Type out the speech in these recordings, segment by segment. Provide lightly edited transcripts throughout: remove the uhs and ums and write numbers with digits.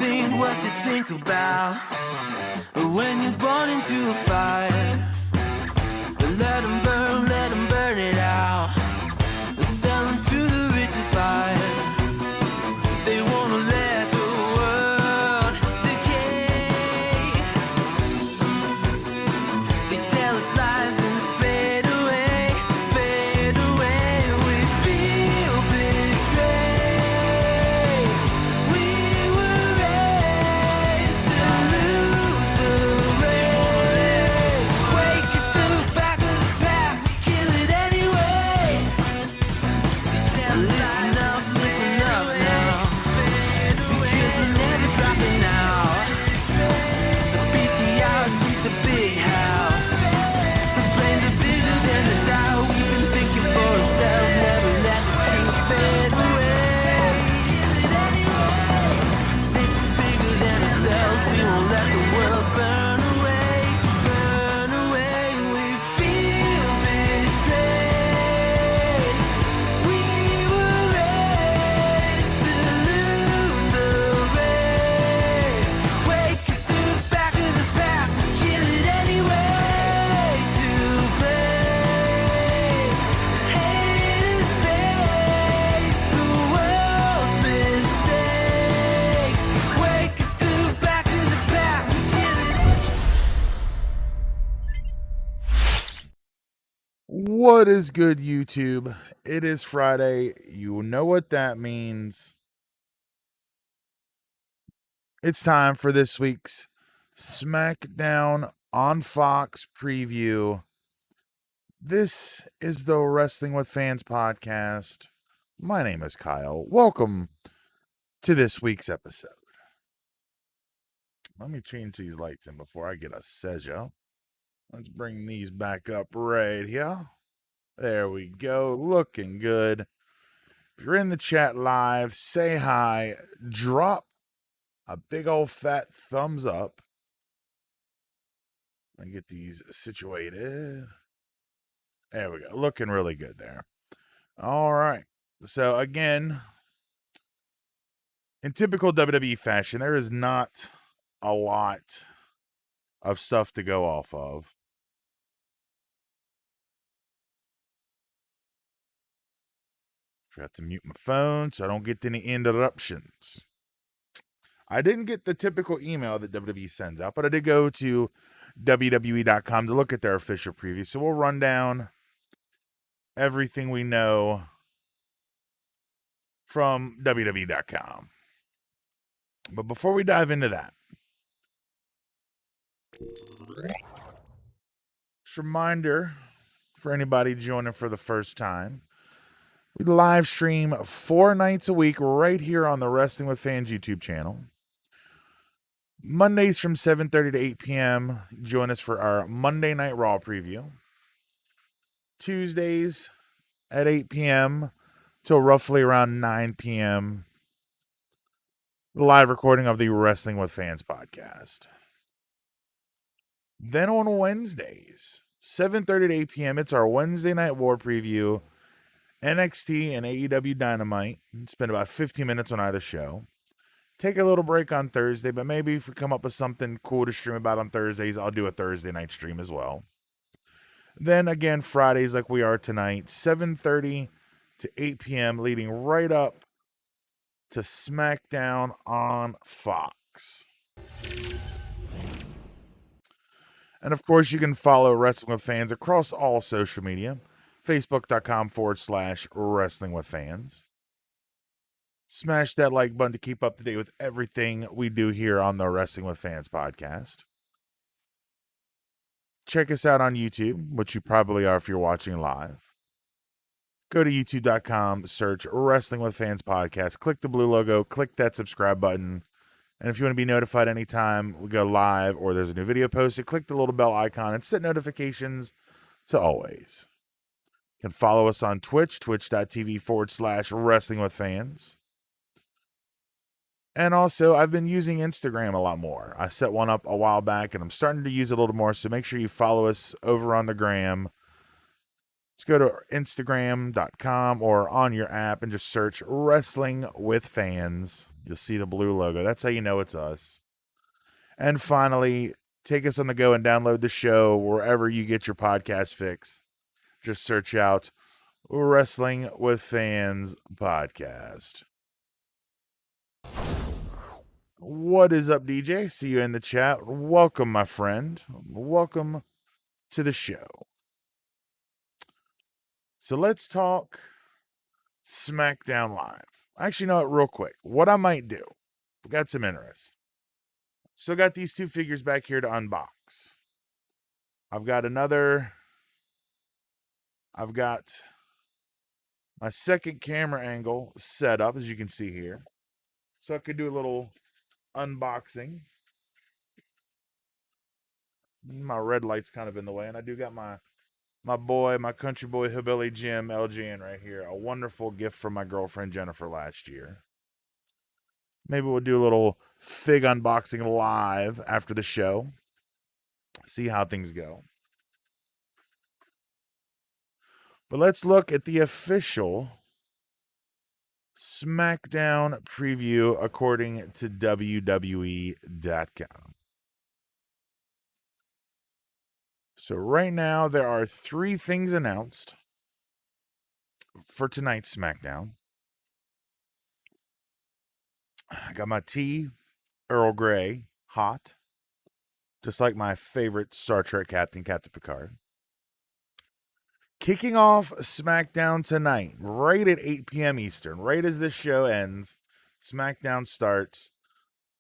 think, what you think about when you're born into a fire. Let them burn it out. Sell them to the richest buyer. They wanna let the world decay. They tell us lies and fade away, fade away. We feel betrayed. We were raised to lose the race. Wake at the back of the pack, kill it anyway. Listen up now, because we're never dropping out. Beat the odds, beat the big house. The brains are bigger than the dial. We've been thinking for ourselves, never let the truth fade away. This is bigger than ourselves, we won't let the world burn away, burn away. We feel betrayed. We were raised to lose the race. Wake at the back of the pack, kill it anyway. To blame, haters face the world's mistakes. Wake at the back of the pack, kill it. What is good, YouTube? It is Friday. You know what that means. It's time for this week's SmackDown on Fox preview. This is the Wrestling with Fans podcast. My name is Kyle. Welcome to this week's episode. Let me change these lights in before I get a seizure. Let's bring these back up right here. There we go. Looking good. If you're in the chat live, say hi. Drop a big old fat thumbs up. And get these situated. There we go. Looking really good there. All right. So again, in typical WWE fashion, there is not a lot of stuff to go off of. Forgot to mute my phone so I don't get any interruptions. I didn't get the typical email that WWE sends out, but I did go to WWE.com to look at their official preview. So we'll run down everything we know from WWE.com. But before we dive into that, just a reminder for anybody joining for the first time, we live stream 4 nights a week right here on the Wrestling with Fans YouTube channel. Mondays from 7:30 to 8 p.m. Join us for our Monday Night Raw preview. Tuesdays at 8 p.m. till roughly around 9 p.m. the live recording of the Wrestling with Fans podcast. Then on Wednesdays, 7:30 to 8 p.m., it's our Wednesday Night War preview. NXT and AEW Dynamite. Spend about 15 minutes on either show. Take a little break on Thursday, but maybe if we come up with something cool to stream about on Thursdays, I'll do a Thursday night stream as well. Then again, Fridays like we are tonight, 7:30 to 8 p.m., leading right up to SmackDown on Fox. And of course, you can follow Wrestling with Fans across all social media. Facebook.com/Wrestling with Fans. Smash that like button to keep up to date with everything we do here on the Wrestling with Fans podcast. Check us out on YouTube, which you probably are if you're watching live. Go to youtube.com, search Wrestling with Fans podcast, click the blue logo, click that subscribe button. And if you want to be notified anytime we go live or there's a new video posted, click the little bell icon and set notifications to always. You can follow us on Twitch, twitch.tv/Wrestling with Fans. And also, I've been using Instagram a lot more. I set one up a while back, and I'm starting to use it a little more, so make sure you follow us over on the gram. Just go to Instagram.com or on your app and just search Wrestling with Fans. You'll see the blue logo. That's how you know it's us. And finally, take us on the go and download the show wherever you get your podcast fix. Just search out Wrestling with Fans podcast. What is up, DJ? See you in the chat. Welcome, my friend. Welcome to the show. So let's talk SmackDown Live. Actually, no, real quick. What I might do. Got some interest. So got these two figures back here to unbox. I've got my second camera angle set up, as you can see here. So I could do a little unboxing. My red light's kind of in the way, and I do got my country boy hillbilly Jim LGN right here. A wonderful gift from my girlfriend Jennifer last year. Maybe we'll do a little fig unboxing live after the show. See how things go. But let's look at the official SmackDown preview according to WWE.com. So right now there are 3 things announced for tonight's SmackDown. I got my tea, Earl Grey, hot. Just like my favorite Star Trek Captain Picard. Kicking off SmackDown tonight, right at 8 p.m. Eastern, right as this show ends, SmackDown starts.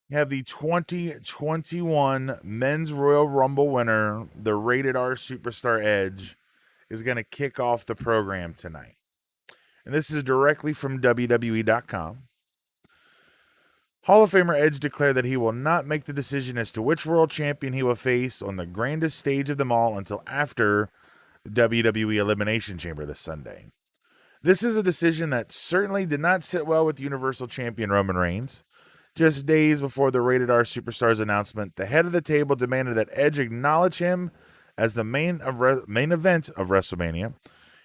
You have the 2021 Men's Royal Rumble winner, the Rated R Superstar Edge, is going to kick off the program tonight. And this is directly from WWE.com. Hall of Famer Edge declared that he will not make the decision as to which world champion he will face on the grandest stage of them all until after the WWE Elimination Chamber this Sunday. This is a decision that certainly did not sit well with Universal Champion Roman Reigns. Just days before the Rated R Superstars announcement, the head of the table demanded that Edge acknowledge him as the main event of WrestleMania.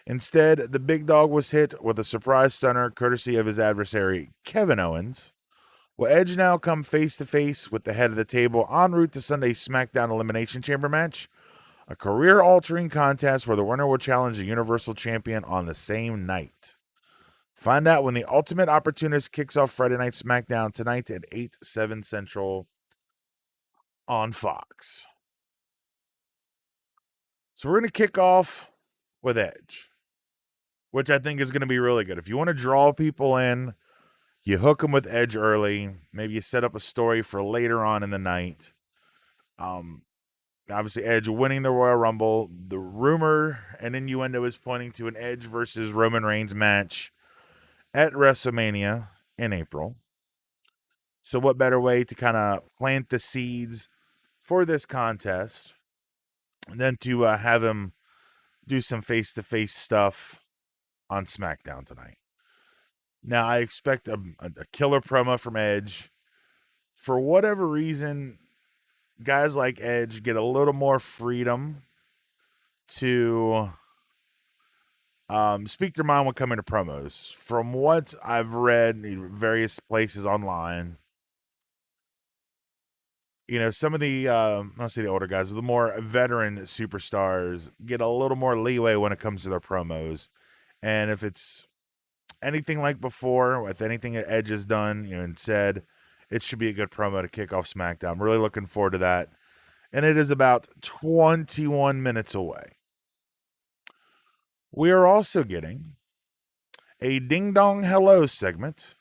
Instead, the big dog was hit with a surprise stunner courtesy of his adversary, Kevin Owens. Will Edge now come face-to-face with the head of the table en route to Sunday's SmackDown Elimination Chamber match? A career-altering contest where the winner will challenge the Universal Champion on the same night. Find out when the Ultimate Opportunist kicks off Friday Night SmackDown tonight at 8/7 Central on Fox. So we're going to kick off with Edge, which I think is going to be really good. If you want to draw people in, you hook them with Edge early. Maybe you set up a story for later on in the night. Obviously, Edge winning the Royal Rumble. The rumor and innuendo is pointing to an Edge versus Roman Reigns match at WrestleMania in April. So what better way to kind of plant the seeds for this contest than to have him do some face-to-face stuff on SmackDown tonight. Now, I expect a killer promo from Edge. For whatever reason, guys like Edge get a little more freedom to speak their mind when coming to promos. From what I've read in various places online, some of the, I don't say the older guys, but the more veteran superstars get a little more leeway when it comes to their promos. And if it's anything like before, with anything that Edge has done, and said, it should be a good promo to kick off SmackDown. I'm really looking forward to that. And it is about 21 minutes away. We are also getting a Ding Dong Hello segment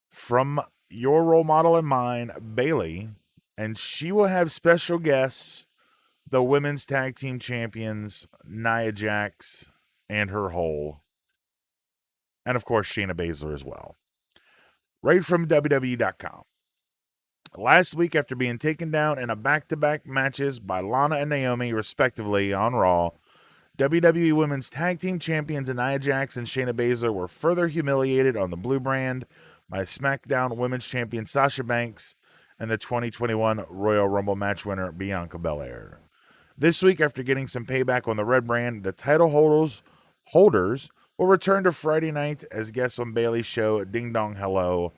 from your role model and mine, Bayley, and she will have special guests, the women's tag team champions, Nia Jax and her whole, and of course Shayna Baszler as well. Right from WWE.com. Last week, after being taken down in a back-to-back matches by Lana and Naomi, respectively, on Raw, WWE Women's Tag Team Champions Nia Jax and Shayna Baszler were further humiliated on the blue brand by SmackDown Women's Champion Sasha Banks and the 2021 Royal Rumble match winner Bianca Belair. This week, after getting some payback on the red brand, the title holders will return to Friday night as guests on Bailey's show, Ding Dong Hello.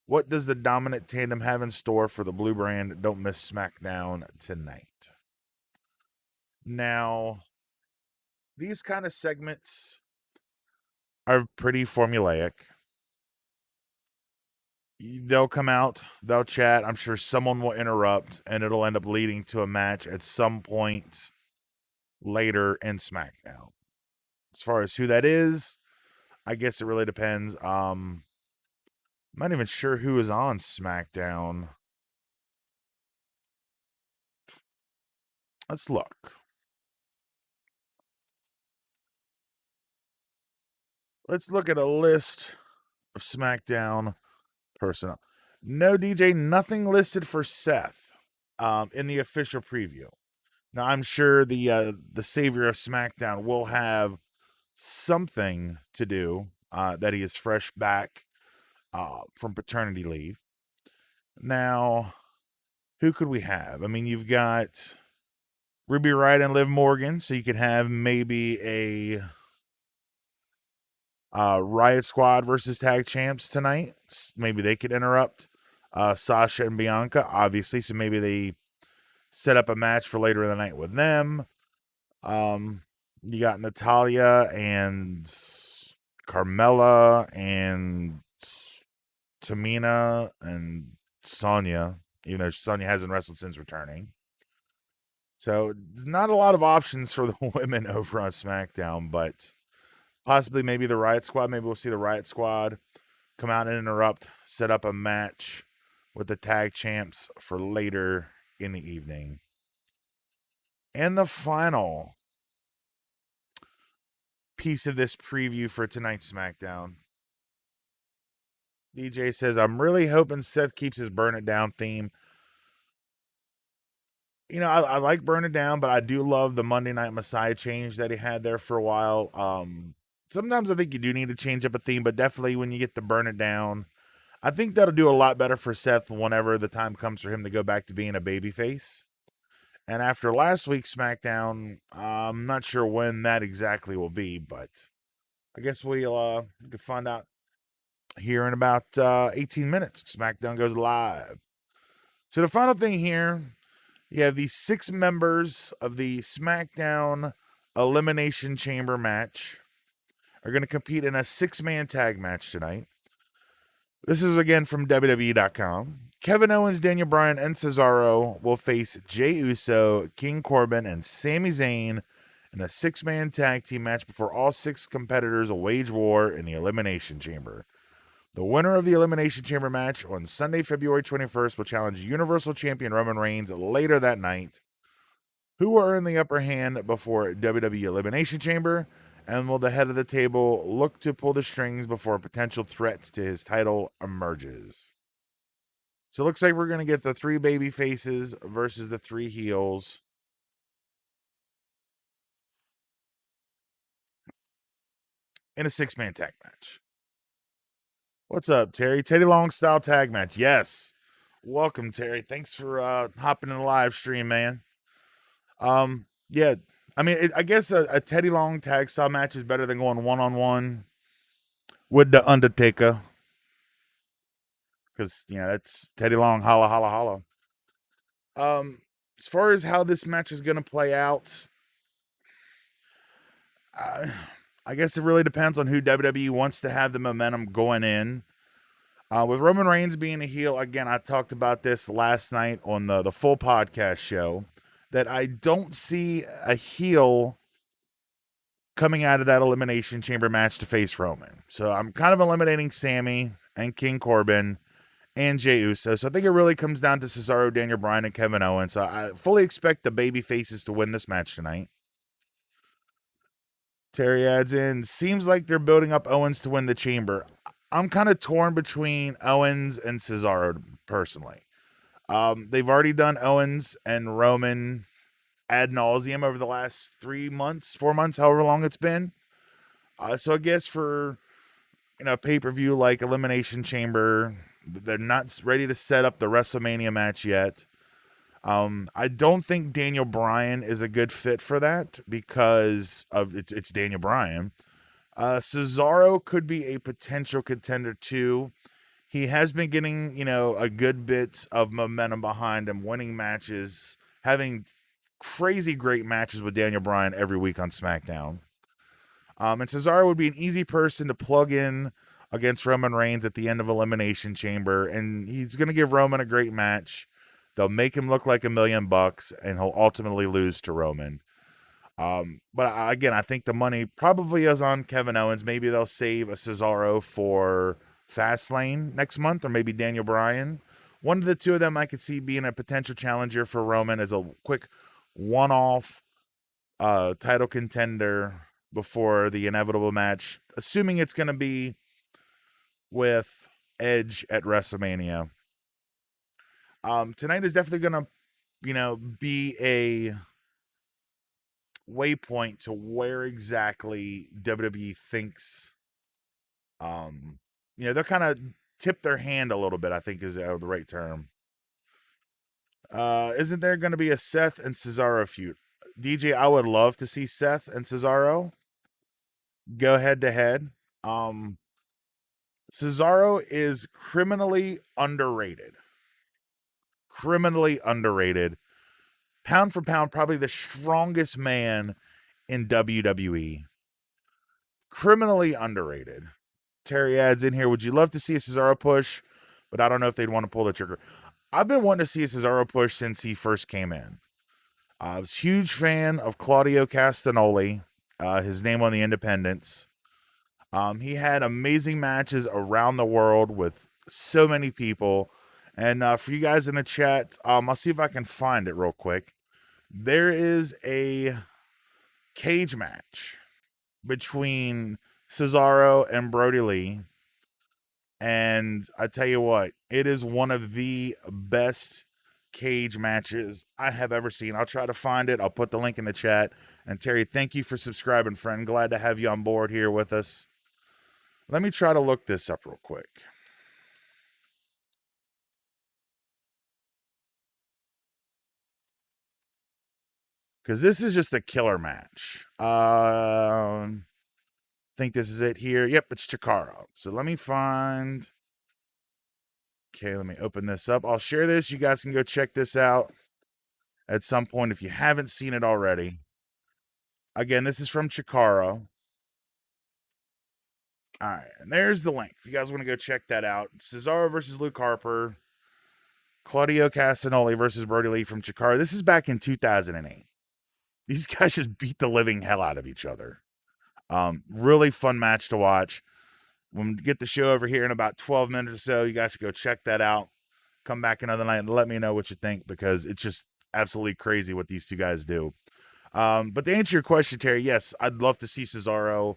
What does the dominant tandem have in store for the blue brand? Don't miss SmackDown tonight. Now, these kind of segments are pretty formulaic. They'll come out, they'll chat. I'm sure someone will interrupt, and it'll end up leading to a match at some point later in SmackDown. As far as who that is, I guess it really depends. I'm not even sure who is on SmackDown. Let's look. Let's look at a list of SmackDown personnel. No, DJ, nothing listed for Seth in the official preview. Now, I'm sure the savior of SmackDown will have something to do that he is fresh back from paternity leave. Now, who could we have? I mean, you've got Ruby Riott and Liv Morgan, so you could have maybe a Riot Squad versus Tag Champs tonight. Maybe they could interrupt Sasha and Bianca, obviously, so maybe they set up a match for later in the night with them. You got Natalya and Carmella and Tamina and Sonya, even though Sonya hasn't wrestled since returning. So there's not a lot of options for the women over on SmackDown, but possibly maybe the Riot Squad. Maybe we'll see the Riot Squad come out and interrupt, set up a match with the tag champs for later in the evening. And the final piece of this preview for tonight's SmackDown. DJ says, I'm really hoping Seth keeps his Burn It Down theme. You know, I like Burn It Down, but I do love the Monday Night Messiah change that he had there for a while. Sometimes I think you do need to change up a theme, but definitely when you get to Burn It Down, I think that'll do a lot better for Seth whenever the time comes for him to go back to being a babyface. And after last week's SmackDown, I'm not sure when that exactly will be, but I guess we can find out here in about 18 minutes. SmackDown goes live. So the final thing here, you have these 6 members of the SmackDown Elimination Chamber match are going to compete in a 6-man tag match tonight. This is again from WWE.com. Kevin Owens, Daniel Bryan, and Cesaro will face Jey Uso, King Corbin, and Sami Zayn in a 6-man tag team match before all 6 competitors will wage war in the Elimination Chamber. The winner of the Elimination Chamber match on Sunday, February 21st will challenge Universal Champion Roman Reigns later that night, who will earn the upper hand before WWE Elimination Chamber, and will the head of the table look to pull the strings before a potential threat to his title emerges. So it looks like we're going to get the 3 baby faces versus the 3 heels. In a 6-man tag match. What's up, Terry? Teddy Long style tag match. Yes. Welcome, Terry. Thanks for hopping in the live stream, man. Yeah. I mean, I guess a Teddy Long tag style match is better than going one-on-one with the Undertaker. Because, you know, that's Teddy Long, holla, holla, holla. As far as how this match is going to play out, I guess it really depends on who WWE wants to have the momentum going in. With Roman Reigns being a heel, again, I talked about this last night on the full podcast show, that I don't see a heel coming out of that Elimination Chamber match to face Roman. So I'm kind of eliminating Sami and King Corbin and Jey Uso. So I think it really comes down to Cesaro, Daniel Bryan, and Kevin Owens. So I fully expect the baby faces to win this match tonight. Terry adds in, seems like they're building up Owens to win the chamber. I'm kind of torn between Owens and Cesaro, personally. They've already done Owens and Roman ad nauseum over the last 3 months, 4 months, however long it's been. So I guess for pay-per-view like Elimination Chamber, they're not ready to set up the WrestleMania match yet. I don't think Daniel Bryan is a good fit for that because of it's Daniel Bryan. Cesaro could be a potential contender too. He has been getting, a good bit of momentum behind him, winning matches, having crazy great matches with Daniel Bryan every week on SmackDown. And Cesaro would be an easy person to plug in against Roman Reigns at the end of Elimination Chamber, and he's going to give Roman a great match. They'll make him look like $1,000,000, and he'll ultimately lose to Roman. But again, I think the money probably is on Kevin Owens. Maybe they'll save a Cesaro for Fastlane next month, or maybe Daniel Bryan. One of the two of them I could see being a potential challenger for Roman as a quick one-off title contender before the inevitable match, assuming it's going to be with Edge at WrestleMania. Tonight is definitely going to, be a waypoint to where exactly WWE thinks, they'll kind of tip their hand a little bit, I think is the right term. Isn't there going to be a Seth and Cesaro feud? DJ, I would love to see Seth and Cesaro go head to head. Cesaro is criminally underrated. Criminally underrated. Pound for pound, probably the strongest man in WWE. Criminally underrated. Terry adds in here, would you love to see a Cesaro push? But I don't know if they'd want to pull the trigger. I've been wanting to see a Cesaro push since he first came in. I was a huge fan of Claudio Castagnoli, his name on the independents. He had amazing matches around the world with so many people. And for you guys in the chat, I'll see if I can find it real quick. There is a cage match between Cesaro and Brody Lee. And I tell you what, it is one of the best cage matches I have ever seen. I'll try to find it. I'll put the link in the chat. And Terry, thank you for subscribing, friend. Glad to have you on board here with us. Let me try to look this up real quick. Because this is just a killer match. I think this is it here. Yep, it's Chikara. So let me find... Okay, let me open this up. I'll share this. You guys can go check this out at some point if you haven't seen it already. Again, this is from Chikara. All right, and there's the link. If you guys want to go check that out. Cesaro versus Luke Harper. Claudio Castagnoli versus Brody Lee from Chikara. This is back in 2008. These guys just beat the living hell out of each other. Really fun match to watch. When we get the show over here in about 12 minutes or so, you guys should go check that out. Come back another night and let me know what you think, because it's just absolutely crazy what these two guys do. But to answer your question, Terry, yes, I'd love to see Cesaro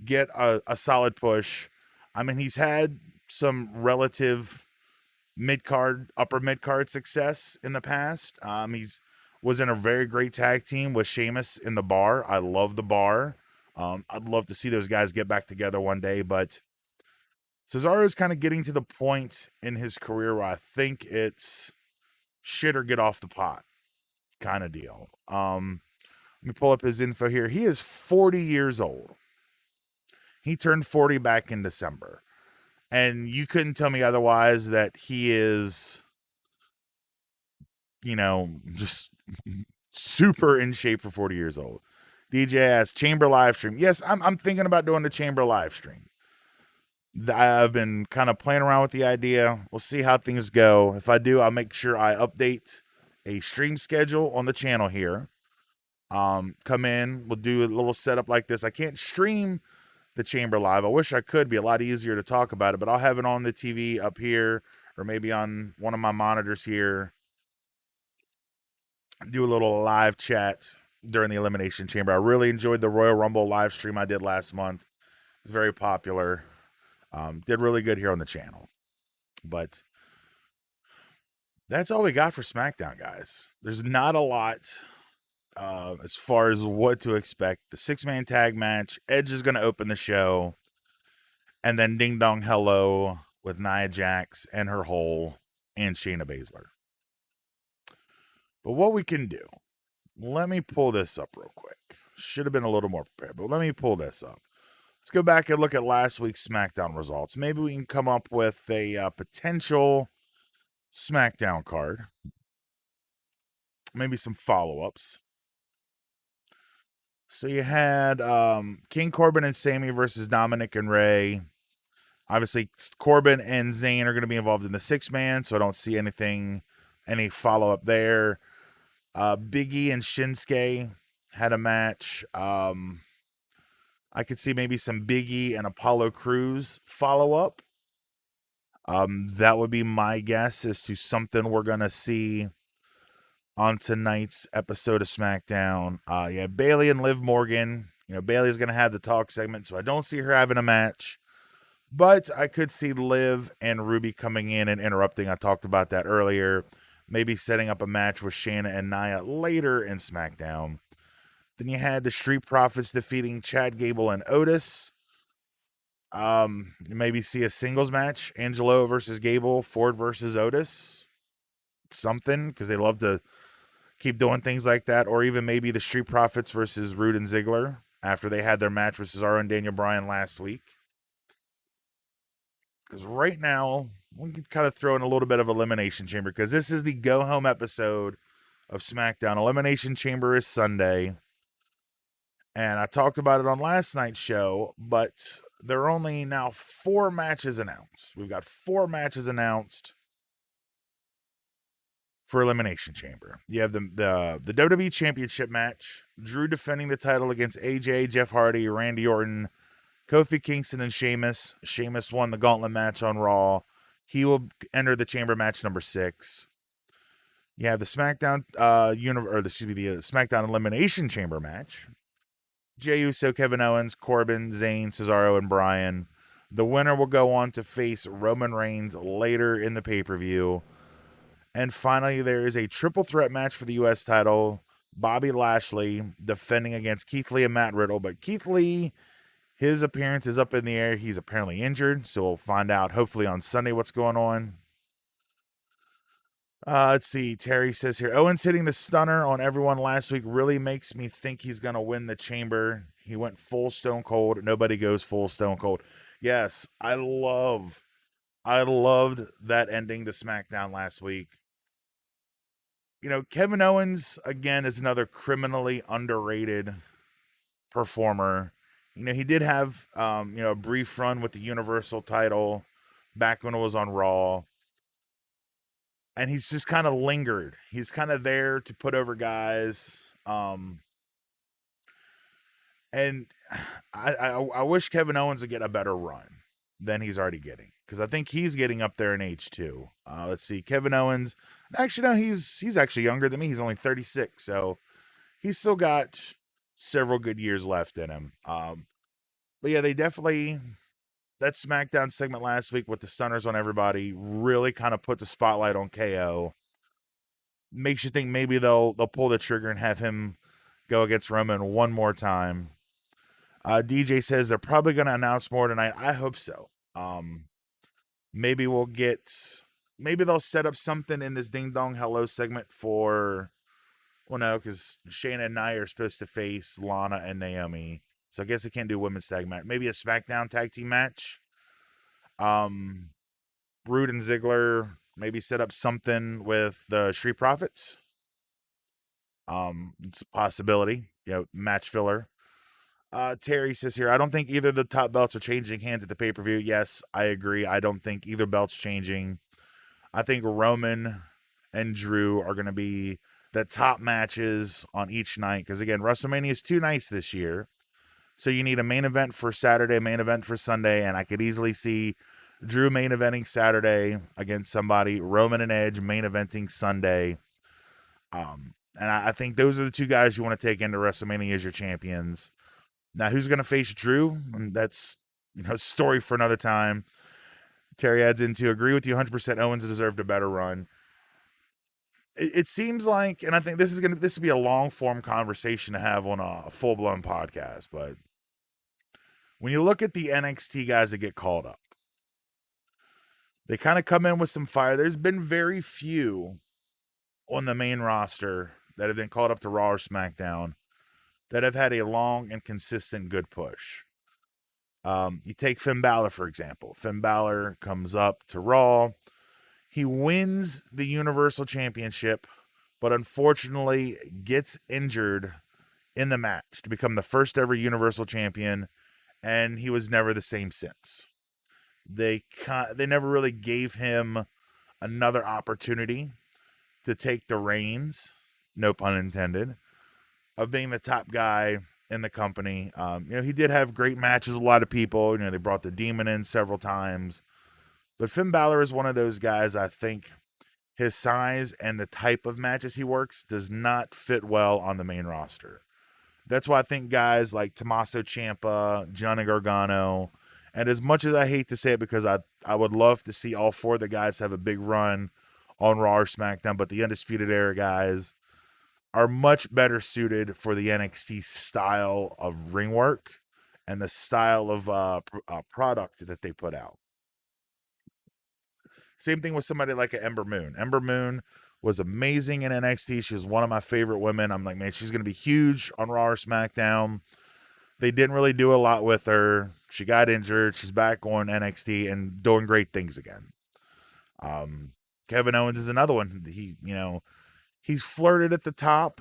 get a solid push. I mean, he's had some relative upper mid-card success in the past. He's was in a very great tag team with Sheamus in the Bar. I love the Bar. I'd love to see those guys get back together one day, but Cesaro is kind of getting to the point in his career where I think it's shit or get off the pot kind of deal. Let me pull up his info here. He is 40 years old. He turned 40 back in December. And you couldn't tell me otherwise that he is, just super in shape for 40 years old. DJ asks, Chamber live stream. Yes, I'm thinking about doing the Chamber live stream. I've been kind of playing around with the idea. We'll see how things go. If I do, I'll make sure I update a stream schedule on the channel here. Come in, we'll do a little setup like this. I can't stream the Chamber live. I wish I could. Be a lot easier to talk about it, but I'll have it on the TV up here, or maybe on one of my monitors here. Do a little live chat during the Elimination Chamber. I really enjoyed the Royal Rumble live stream I did last month. It was very popular. Did really good here on the channel. But that's all we got for SmackDown, guys. There's not a lot as far as what to expect. The 6-man tag match. Edge is going to open the show. And then Ding Dong Hello with Nia Jax and her hole and Shayna Baszler. But what we can do, let me pull this up real quick. Should have been a little more prepared, but let me pull this up. Let's go back and look at last week's SmackDown results. Maybe we can come up with a potential SmackDown card. Maybe some follow-ups. So you had King Corbin and Sammy versus Dominic and Ray. Obviously, Corbin and Zayn are going to be involved in the 6-man, so I don't see any follow-up there. Big E and Shinsuke had a match. I could see maybe some Big E and Apollo Crews follow-up. That would be my guess as to something we're going to see on tonight's episode of SmackDown. Yeah, Bayley and Liv Morgan. Bayley's going to have the talk segment, so I don't see her having a match. But I could see Liv and Ruby coming in and interrupting. I talked about that earlier. Maybe setting up a match with Shayna and Nia later in SmackDown. Then you had the Street Profits defeating Chad Gable and Otis. Maybe see a singles match. Angelo versus Gable, Ford versus Otis. Something, because they love to keep doing things like that. Or even maybe the Street Profits versus Rude and Ziggler after they had their match with Cesaro and Daniel Bryan last week. Because right now, we can kind of throw in a little bit of Elimination Chamber, because this is the go-home episode of SmackDown. Elimination Chamber is Sunday. And I talked about it on last night's show, but there are only now 4 matches announced. We've got 4 matches announced for Elimination Chamber. You have the WWE Championship match, Drew defending the title against AJ, Jeff Hardy, Randy Orton, Kofi Kingston, and Sheamus. Sheamus won the gauntlet match on Raw. He will enter the chamber match number 6. You have the SmackDown the SmackDown Elimination Chamber match. Jey Uso, Kevin Owens, Corbin, Zayn, Cesaro, and Bryan. The winner will go on to face Roman Reigns later in the pay-per-view. And finally, there is a triple threat match for the U.S. title. Bobby Lashley defending against Keith Lee and Matt Riddle. But Keith Lee, his appearance is up in the air. He's apparently injured, so we'll find out hopefully on Sunday what's going on. Let's see. Terry says here, Owens hitting the stunner on everyone last week really makes me think he's going to win the chamber. He went full Stone Cold. Nobody goes full Stone Cold. Yes, I loved that ending to SmackDown last week. Kevin Owens, again, is another criminally underrated performer. He did have, a brief run with the Universal title back when it was on Raw. And he's just kind of lingered. He's kind of there to put over guys. And I wish Kevin Owens would get a better run than he's already getting, because I think he's getting up there in age too. Let's see. Kevin Owens. Actually, no, he's actually younger than me. He's only 36. So he's still got several good years left in him. But yeah, they definitely, that SmackDown segment last week with the stunners on everybody really kind of put the spotlight on KO. Makes you think maybe they'll pull the trigger and have him go against Roman one more time. DJ says they're probably going to announce more tonight. I hope so. Maybe they'll set up something in this Ding Dong Hello segment for, well, no, because Shayna and Nia are supposed to face Lana and Naomi. So I guess they can't do a women's tag match. Maybe a SmackDown tag team match. Rude and Ziggler maybe set up something with the Street Profits. It's a possibility. Match filler. Terry says here, I don't think either of the top belts are changing hands at the pay-per-view. Yes, I agree. I don't think either belt's changing. I think Roman and Drew are going to be the top matches on each night. Because again, WrestleMania is 2 nights this year. So you need a main event for Saturday, main event for Sunday, and I could easily see Drew main eventing Saturday against somebody, Roman and Edge main eventing Sunday. And I think those are the 2 guys you want to take into WrestleMania as your champions. Now, who's going to face Drew? And that's a story for another time. Terry adds into, agree with you 100%. Owens deserved a better run. It seems like, and I think this will be a long form conversation to have on a full blown podcast, but when you look at the NXT guys that get called up, they kind of come in with some fire. There's been very few on the main roster that have been called up to Raw or SmackDown that have had a long and consistent good push. You take Finn Balor, for example. Finn Balor comes up to Raw. He wins the Universal Championship, but unfortunately gets injured in the match to become the first ever Universal Champion, and he was never the same since. They never really gave him another opportunity to take the reins, no pun intended, of being the top guy in the company. He did have great matches with a lot of people. They brought the Demon in several times. But Finn Balor is one of those guys, I think his size and the type of matches he works does not fit well on the main roster. That's why I think guys like Tommaso Ciampa, Johnny Gargano, and as much as I hate to say it because I would love to see all four of the guys have a big run on Raw or SmackDown, but the Undisputed Era guys are much better suited for the NXT style of ring work and the style of product that they put out. Same thing with somebody like an Ember Moon. Ember Moon was amazing in NXT. She was one of my favorite women. I'm like, man, she's going to be huge on Raw or SmackDown. They didn't really do a lot with her. She got injured. She's back on NXT and doing great things again. Kevin Owens is another one. He's flirted at the top.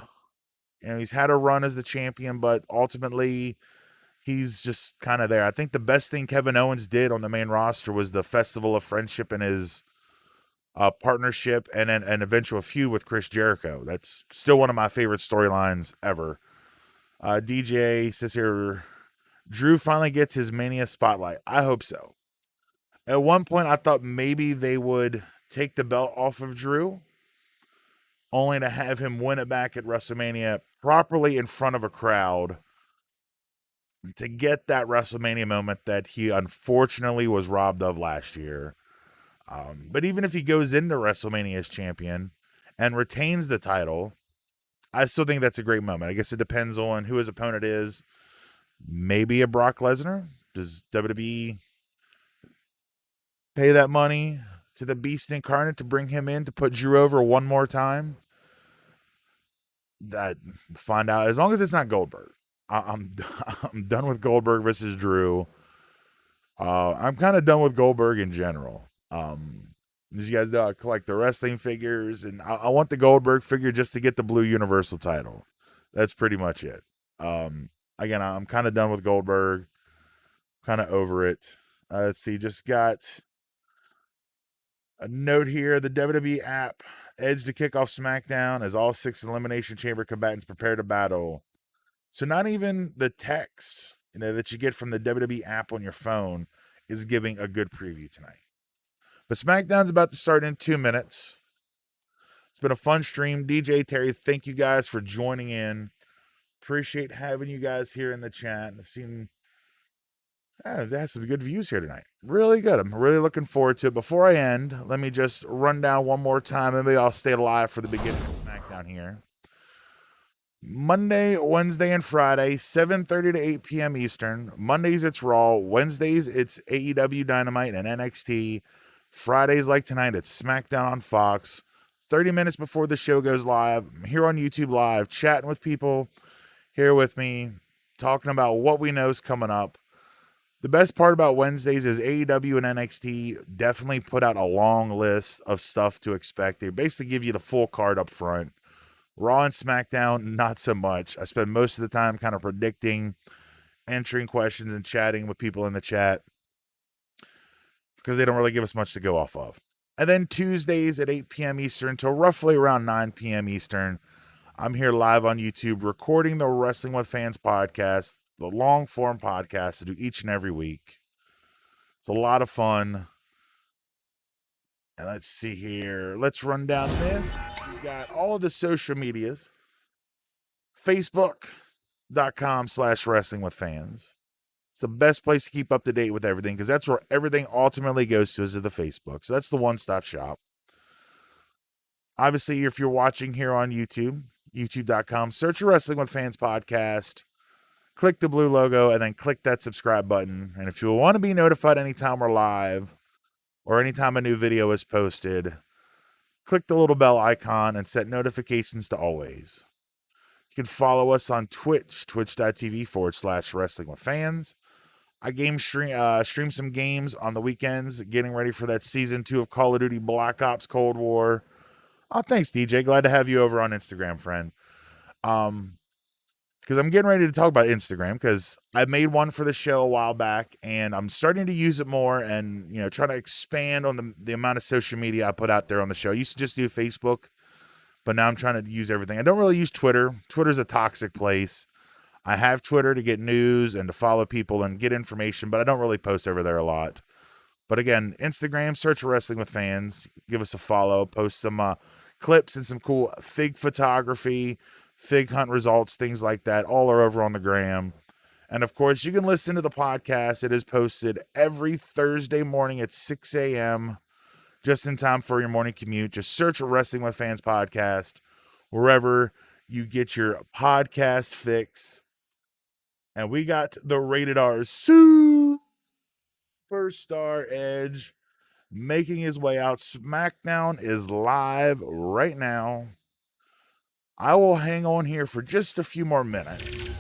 He's had a run as the champion, but ultimately he's just kind of there. I think the best thing Kevin Owens did on the main roster was the Festival of Friendship and his partnership and an eventual feud with Chris Jericho. That's still one of my favorite storylines ever. DJ says here, Drew finally gets his Mania spotlight. I hope so. At one point, I thought maybe they would take the belt off of Drew, only to have him win it back at WrestleMania properly in front of a crowd to get that WrestleMania moment that he unfortunately was robbed of last year. But even if he goes into WrestleMania as champion and retains the title, I still think that's a great moment. I guess it depends on who his opponent is. Maybe a Brock Lesnar. Does WWE pay that money to the Beast Incarnate to bring him in to put Drew over one more time? That find out. As long as it's not Goldberg. I'm done with Goldberg versus Drew. I'm kind of done with Goldberg in general. As you guys know, I collect the wrestling figures, and I want the Goldberg figure just to get the blue Universal title. That's pretty much it. Again, I'm kind of done with Goldberg. Kind of over it. Let's see, just got a note here. The WWE app, Edge to kick off SmackDown as all 6 Elimination Chamber combatants prepare to battle. So not even the text that you get from the WWE app on your phone is giving a good preview tonight. But SmackDown's about to start in 2 minutes. It's been a fun stream. DJ, Terry, thank you guys for joining in. Appreciate having you guys here in the chat. I've seen they had some good views here tonight. Really good. I'm really looking forward to it. Before I end, let me just run down one more time. Maybe I'll stay alive for the beginning of SmackDown here. Monday, Wednesday, and Friday, 7:30 to 8 p.m. Eastern. Mondays, it's Raw. Wednesdays, it's AEW Dynamite and NXT. Fridays, like tonight, it's SmackDown on Fox. 30 minutes before the show goes live, I'm here on YouTube Live, chatting with people here with me, talking about what we know is coming up. The best part about Wednesdays is AEW and NXT definitely put out a long list of stuff to expect. They basically give you the full card up front. Raw and SmackDown, not so much. I spend most of the time kind of predicting, answering questions, and chatting with people in the chat because they don't really give us much to go off of. And then Tuesdays at 8 p.m. Eastern till roughly around 9 p.m. Eastern, I'm here live on YouTube recording the Wrestling with Fans podcast, the long-form podcast I do each and every week. It's a lot of fun. And let's see here. Let's run down this. We've got all of the social medias. Facebook.com/wrestlingwithfans. It's the best place to keep up to date with everything because that's where everything ultimately goes to is the Facebook. So that's the one-stop shop. Obviously, if you're watching here on YouTube, youtube.com, search your Wrestling with Fans podcast, click the blue logo, and then click that subscribe button. And if you want to be notified anytime we're live or anytime a new video is posted, click the little bell icon, and set notifications to always. You can follow us on Twitch, twitch.tv/wrestling with fans. I stream some games on the weekends, getting ready for that season 2 of Call of Duty Black Ops Cold War. Oh, thanks, DJ. Glad to have you over on Instagram, friend. Because I'm getting ready to talk about Instagram, because I made one for the show a while back, and I'm starting to use it more, and trying to expand on the amount of social media I put out there on the show. I used to just do Facebook, but now I'm trying to use everything. I don't really use Twitter. Twitter's a toxic place. I have Twitter to get news and to follow people and get information, but I don't really post over there a lot. But again, Instagram, search Wrestling with Fans. Give us a follow. Post some clips and some cool fig photography, fig hunt results, things like that. All are over on the gram. And of course, you can listen to the podcast. It is posted every Thursday morning at 6 a.m., just in time for your morning commute. Just search Wrestling with Fans podcast wherever you get your podcast fix. And we got the Rated R Superstar Edge making his way out. SmackDown is live right now. I will hang on here for just a few more minutes.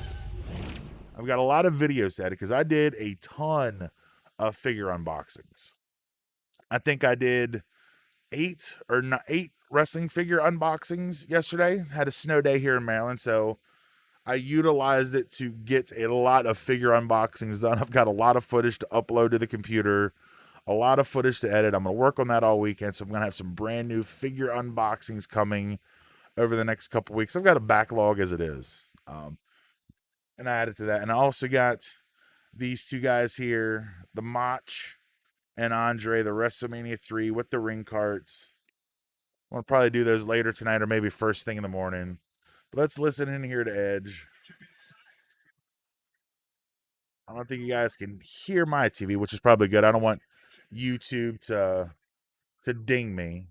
I've got a lot of videos at it because I did a ton of figure unboxings. I think I did 8 wrestling figure unboxings yesterday. Had a snow day here in Maryland, so I utilized it to get a lot of figure unboxings done. I've got a lot of footage to upload to the computer, a lot of footage to edit. I'm going to work on that all weekend, so I'm going to have some brand new figure unboxings coming over the next couple weeks. I've got a backlog as it is, and I added to that. And I also got these two guys here, the Mach and Andre, the WrestleMania 3 with the ring carts. I'll probably do those later tonight or maybe first thing in the morning. But let's listen in here to Edge. I don't think you guys can hear my TV, which is probably good. I don't want YouTube to ding me.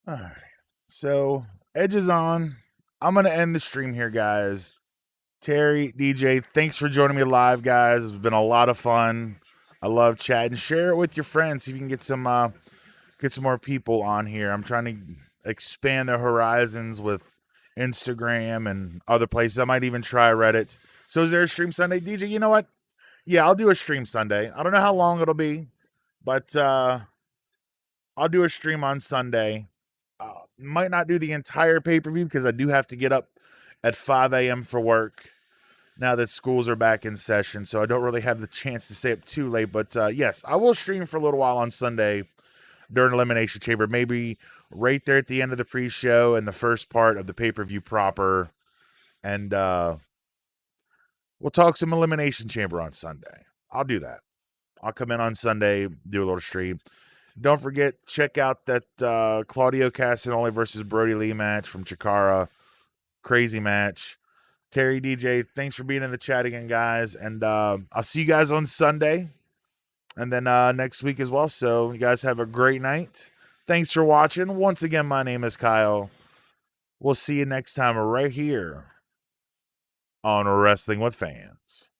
All right. So Edge is on. I'm going to end the stream here, guys. Terry, DJ, thanks for joining me live, guys. It's been a lot of fun. I love chatting. Share it with your friends. See if you can get some more people on here. I'm trying to expand their horizons with Instagram and other places. I might even try Reddit. So is there a stream Sunday? DJ, you know what? Yeah, I'll do a stream Sunday. I don't know how long it'll be, but I'll do a stream on Sunday. Might not do the entire pay-per-view because I do have to get up at 5 a.m. for work now that schools are back in session, so I don't really have the chance to stay up too late. But yes, I will stream for a little while on Sunday during Elimination Chamber, maybe right there at the end of the pre-show and the first part of the pay-per-view proper. And we'll talk some Elimination Chamber on Sunday. I'll do that. I'll come in on Sunday, do a little stream. Don't forget, check out that Claudio Castagnoli versus Brody Lee match from Chikara. Crazy match. Terry, DJ, thanks for being in the chat again, guys. And I'll see you guys on Sunday and then next week as well. So you guys have a great night. Thanks for watching. Once again, my name is Kyle. We'll see you next time right here on Wrestling with Fans.